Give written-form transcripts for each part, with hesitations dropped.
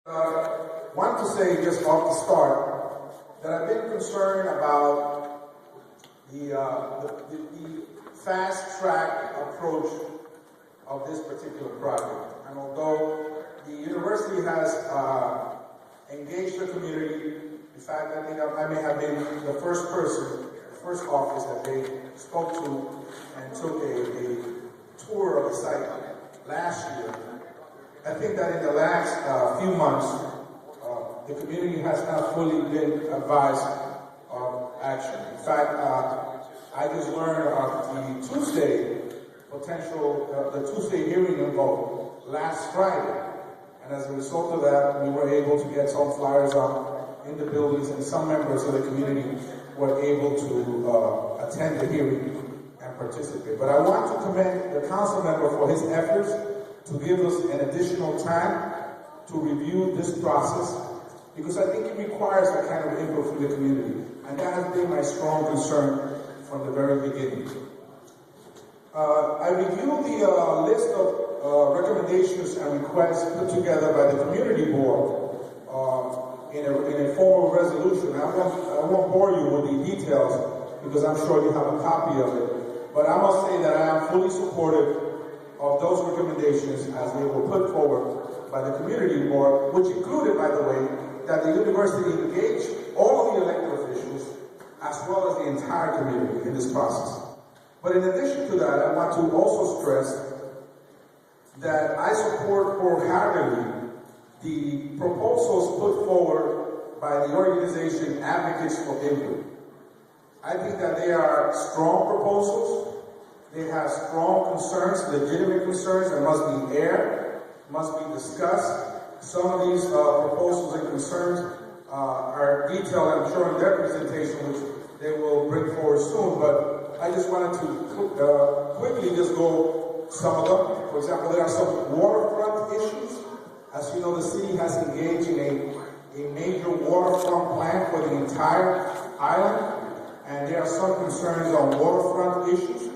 Want to say just off the start that I've been concerned about the fast track approach of this particular project. And although the university has engaged the community, in fact, I think I may have been the first person, the first office that they spoke to and took a tour of the site last year. I think that in the last few months, the community has not fully been advised of action. In fact, I just learned of the Tuesday the Tuesday hearing vote last Friday. And as a result of that, we were able to get some flyers up in the buildings, and some members of the community were able to attend the hearing and participate. But I want to commend the council member for his efforts to give us an additional time to review this process, because I think it requires that kind of input from the community. And that has been my strong concern from the very beginning. I reviewed the list of recommendations and requests put together by the community board in a formal resolution. I won't bore you with the details because I'm sure you have a copy of it. But I must say that I am fully supportive of those recommendations as they were put forward by the community board, which included, by the way, that the university engage all of the elected officials as well as the entire community in this process. But in addition to that, I want to also stress that I support wholeheartedly the proposals put forward by the organization Advocates for Inwood. I think that they are strong proposals. They have strong concerns, legitimate concerns that must be aired, must be discussed. Some of these proposals and concerns are detailed, I'm sure, in their presentation, which they will bring forward soon. But I just wanted to quickly just go some of them. For example, there are some waterfront issues. As you know, the city has engaged in a major waterfront plan for the entire island, and there are some concerns on waterfront issues,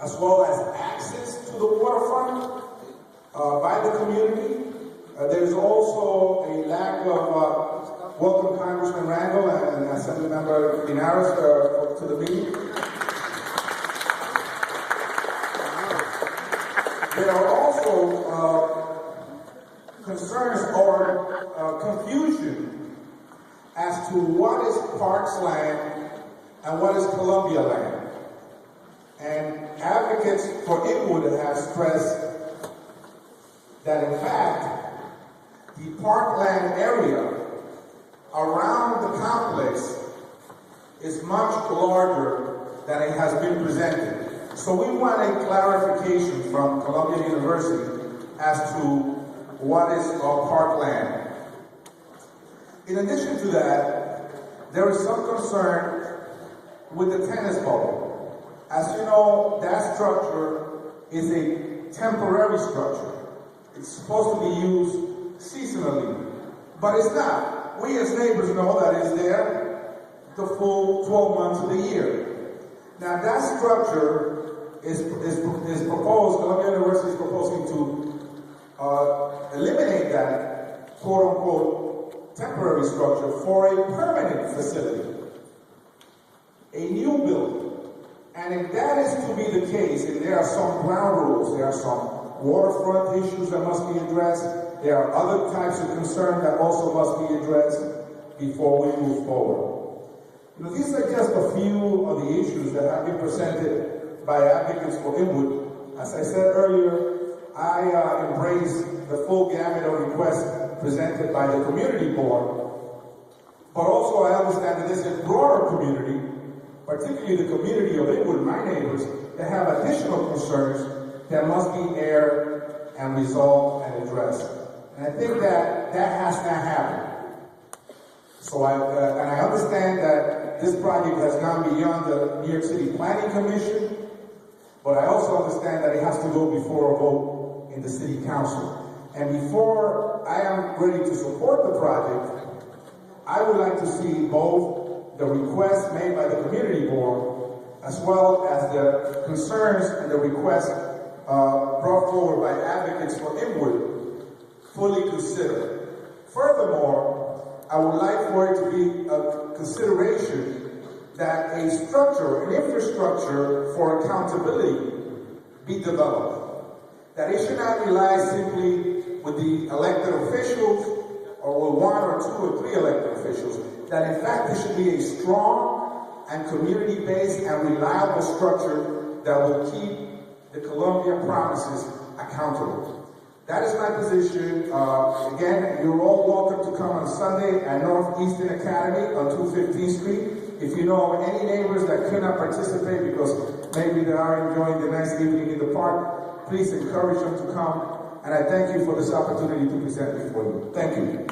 as well as access to the waterfront by the community. There's also a lack of welcome Congressman Rangel and Assemblymember Linares to the meeting. There are also concerns or confusion as to what is Parks land and what is Columbia land. And Advocates for Inwood have stressed that, in fact, the parkland area around the complex is much larger than it has been presented. So we want a clarification from Columbia University as to what is parkland. In addition to that, there is some concern with the tennis bubble. As you know, that structure is a temporary structure. It's supposed to be used seasonally, but it's not. We as neighbors know that it's there the full 12 months of the year. Now that structure is proposed, Columbia University is proposing to eliminate that quote-unquote temporary structure for a permanent facility, a new building. And if that is to be the case, and there are some ground rules, there are some waterfront issues that must be addressed, there are other types of concern that also must be addressed before we move forward. You know, these are just a few of the issues that have been presented by Advocates for Inwood. As I said earlier, I embrace the full gamut of requests presented by the community board, but also I understand that there's a broader community, particularly the community of Inwood, my neighbors, that have additional concerns that must be aired and resolved and addressed. And I think that has not happened. So I understand that this project has gone beyond the New York City Planning Commission, but I also understand that it has to go before a vote in the City Council. And before I am ready to support the project, I would like to see both the requests made by the community board as well as the concerns and the requests brought forward by Advocates for Inwood fully considered. Furthermore, I would like for it to be a consideration that a structure, an infrastructure for accountability be developed. That it should not rely simply with the elected officials or with one or two or three elected officials. That in fact there should be a strong and community-based and reliable structure that will keep the Columbia promises accountable. That is my position. Again, you're all welcome to come on Sunday at Northeastern Academy on 215th Street. If you know of any neighbors that could not participate because maybe they are enjoying the nice evening in the park, please encourage them to come. And I thank you for this opportunity to present before you. Thank you.